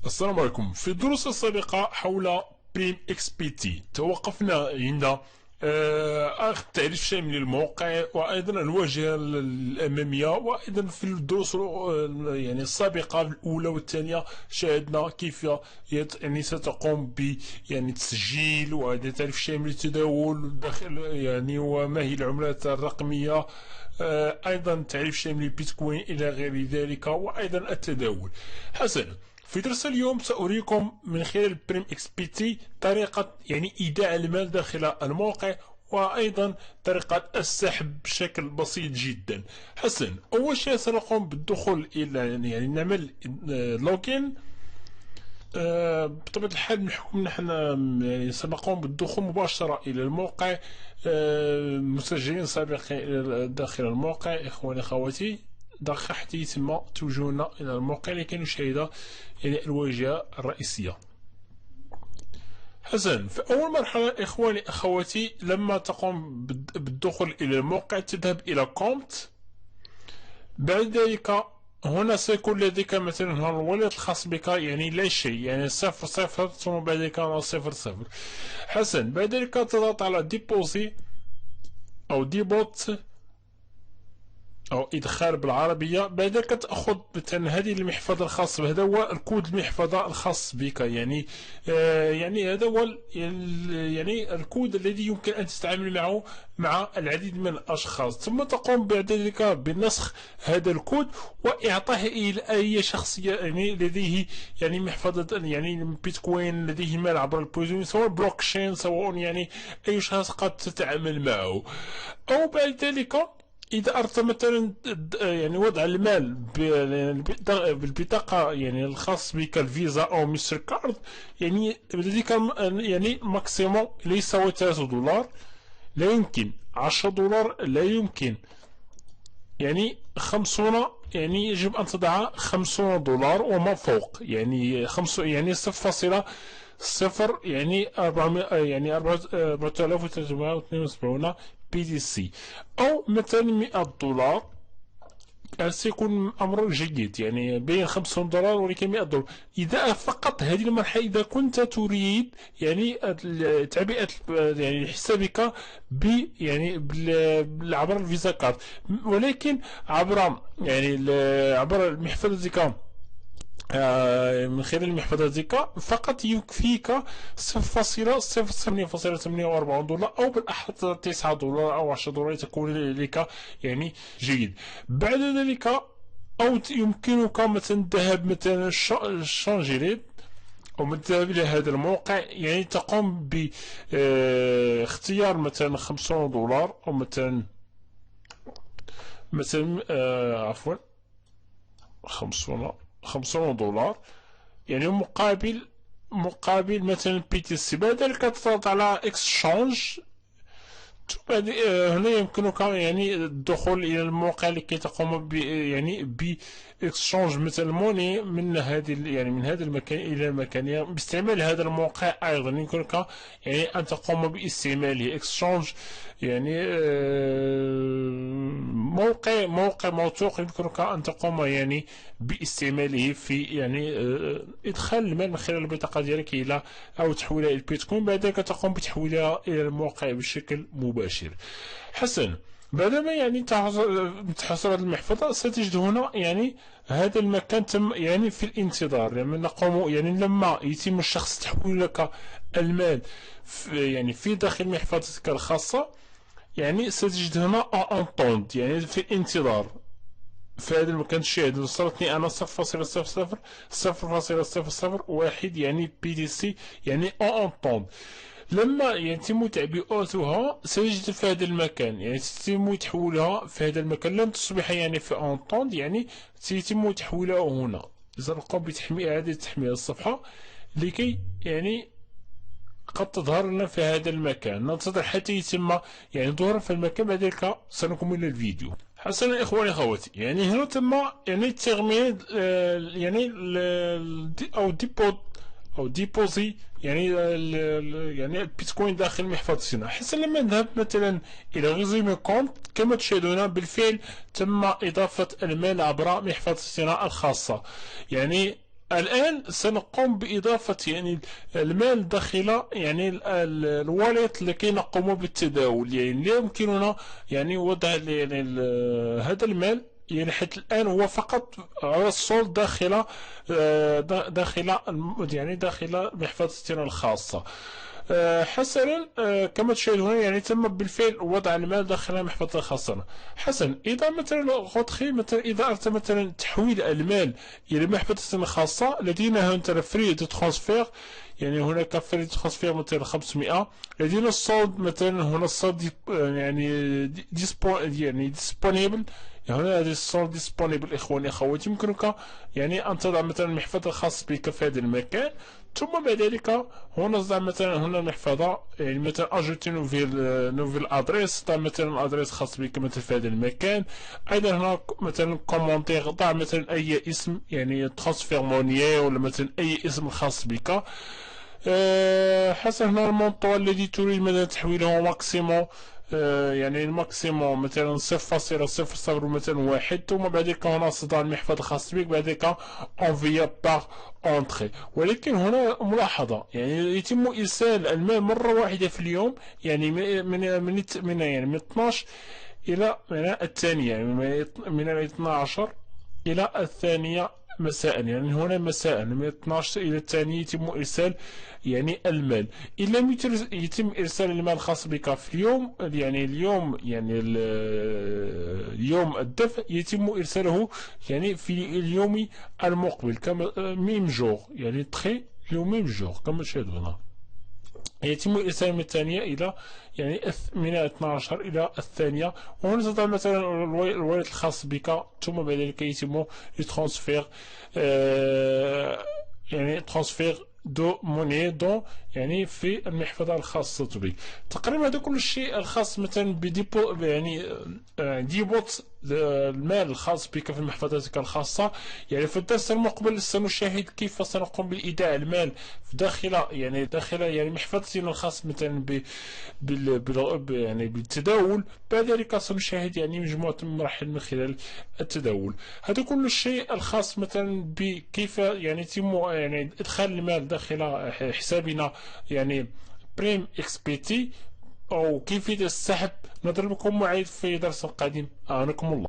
السلام عليكم. في الدروس السابقة حول بريم اكس بي تي توقفنا عند التعريف الشامل للموقع وايضا الواجهة الامامية، وايضا في الدروس يعني السابقة الاولى والثانية شاهدنا كيف يعني ستقوم ب يعني تسجيل وهذا تعريف شامل للتداول داخل يعني وما هي العملات الرقمية، ايضا تعريف شامل البيتكوين الى غير ذلك، وايضا التداول. حسنا، في درس اليوم سأريكم من خلال بريم اكس بي تي طريقة يعني ايداع المال داخل الموقع، وايضا طريقة السحب بشكل بسيط جدا. حسنا، اول شيء سنقوم بالدخول الى يعني نعمل لوجين. بطبيعة الحال نحن يعني سنقوم بالدخول مباشرة إلى الموقع، مسجلين سابقا داخل الموقع. إخواني أخواتي، دقيقة حتى يتم توجهنا إلى الموقع لكي نشاهد يعني الواجهة الرئيسية. حسنا، في أول مرحلة إخواني أخواتي لما تقوم بالدخول إلى الموقع تذهب إلى كونت. بعد ذلك هنا سيكون لديك مثلا هنا الولد الخاص بك، يعني لا شيء، يعني 0 ثم بعد ذلك 0. حسن، بعد ذلك تضغط على ديبوزي أو ديبوت أو إدخال بالعربية. بعد ذلك تأخذ مثلا هذه المحفظة الخاصة، هذا هو الكود المحفظة الخاص بك، يعني يعني هذا هو يعني الكود الذي يمكن أن تتعامل معه مع العديد من الأشخاص. ثم تقوم بعد ذلك بنسخ هذا الكود وإعطائه إلى أي شخص يعني لديه يعني محفظة يعني بيتكوين، لديه مال عبر البيتكوين، سواء بلوكشين، سواء يعني أي شخص قد تتعامل معه. أو بعد ذلك إذا أردت مثلا يعني وضع المال بالبطاقة يعني الخاص بك الفيزا أو مستر كارد، يعني لديك يعني ماكسيموم ليس هو $3، لا يمكن $10، لا يمكن يعني 50، يعني يجب أن تضع $50 وما فوق، يعني يعني 0.0 يعني 400 يعني 4372 بي دي سي، أو مثلا $100 سيكون أمر جيد، يعني بين $50 ولكن $100. إذا فقط هذه المرحلة إذا كنت تريد يعني تعبئة يعني حسابك يعني عبر الفيزا كارد، ولكن عبر يعني عبر محفظتك من خلال المحفظة فقط يكفيك $0.048 أو بالأحرى $9 أو $10 تكون لك يعني جيد. بعد ذلك أو يمكنك مثلا الذهاب مثلا شانجيريد أو الذهاب إلى هذا الموقع، يعني تقوم باختيار مثلا $50 أو مثلا عفوا $50 يعني مقابل مثلا بي تي سي. بعد ذلك تضغط على اكسشانج. هنا يمكنك يعني الدخول الى الموقع لكي تقوم يعني باكسشانج مثلا موني من هذه يعني من هذا المكان الى المكان باستعمال هذا الموقع. ايضا يمكنك يعني ان تقوم باستعماله اكسشانج، يعني موقع موثوق يمكنك ان تقوم يعني باستعماله في يعني ادخال المال من خلال البطاقه ديالك الى او تحويلها الى البيتكوين. بعد ذلك تقوم بتحويلها الى الموقع بشكل مباشر. حسنا، بعدما يعني تحصل هذه المحفظة ستجد هنا يعني هذا المكان تم يعني في الانتظار، يعني نقوم يعني لما يتم الشخص تحويل لك المال يعني في داخل محفظتك الخاصة، يعني ستجد هنا انطوند يعني في الانتظار. في هذا المكان تشاهد وصلتني انا 0.00001 يعني بي دي سي يعني انطوند. لما يتم تعبئتها سيجد في هذا المكان، يعني سيتم تحويلها في هذا المكان، لن تصبح يعني في انطوند، يعني سيتم تحويلها هنا. سنقوم إعادة تحميل الصفحة لكي يعني قد تظهر لنا في هذا المكان. ننتظر حتى يتم يعني ظهورها في المكان، بعد ذلك سنكمل الفيديو. حسنا إخواني أخواتي، يعني هنا تم يعني تغميد يعني أو ديبوت أو ديبوزي يعني يعني البيتكوين داخل محفظتنا. حسنا لما نذهب مثلا إلى ريزومي كونت كما تشاهدون بالفعل تم إضافة المال عبر محفظتنا الخاصة، يعني الآن سنقوم بإضافة يعني المال داخل يعني الواليت لكي نقوم بالتداول. يعني لا يمكننا يعني وضع يعني هذا المال، يعني حيث الآن هو فقط على الصول داخل يعني داخل محفظتنا الخاصة. حسنا، كما تشاهدون يعني تم بالفعل وضع المال داخل محفظة خاصة. حسنا، إذا مثلا غوتخي مثلا إذا أردت مثلا تحويل المال إلى محفظة خاصة، لدينا هنا فري دو ترانسفير، يعني هناك فري دو ترانسفير مثلا 500. لدينا الصولد مثلا هنا الصولد يعني يعني ديسبونيبل. هنا هذه الصولد ديسبونيبل إخواني أخواتي. يمكنك يعني أن تضع مثلا محفظة خاصة بك في هذا المكان، ثم بعد ذلك هنا ضع مثلا هنا المحفظة، يعني مثلا اجوتي نوفيل ادريس، ضع مثلا ادريس خاص بك مثلا في هذا المكان. ايضا هنا مثلا كومونتير، ضع مثلا اي اسم يعني ترانسفير مونيي ولا مثلا اي اسم خاص بك. حسب هنا المونطو الذي تريد مثلا تحويله ماكسيموم، يعني الماكسيموم مثلا 0.00 مثلا واحد. ثم بعد ذلك هنا صدى المحفظة الخاص بك، بعد ذلك انفيا باغ اونتري. ولكن هنا ملاحظة، يعني يتم ارسال المال مرة واحدة في اليوم، يعني من 12 الى من الثانية، يعني من 12 الى الثانية مساء. يعني هنا مساء من 12 إلى الثانية يتم إرسال يعني المال. إن لم يتم إرسال المال الخاص بك في اليوم، يعني اليوم يعني اليوم الدفع يتم إرساله يعني في اليوم المقبل، كما ميم جور، يعني تخي اليوم ميم جور كما تشاهدون. يتم الإرسال من الثانية إلى يعني من 12 إلى الثانية. وهنا تضع مثلا الوالد الخاص بك، ثم بعد ذلك يتم الترانسفير، يعني ترانسفير دو موني دون يعني في المحفظة الخاصة بك. تقريبا هذا كل الشيء الخاص مثلا بديبو، يعني ديبوت المال الخاص بك في محفظتك الخاصة. يعني في الدرس المقبل سنشاهد كيف سنقوم بإيداع المال داخل يعني محفظتنا الخاص مثلا يعني بالتداول. بعد ذلك سنشاهد يعني مجموعة مراحل من خلال التداول. هذا كل الشيء الخاص مثلا بكيف يعني يتم يعني إدخال المال داخل حسابنا يعني بريم اكس بي تي، أو كيفية السحب. نضربكم معي في درس قادم. أعانكم الله.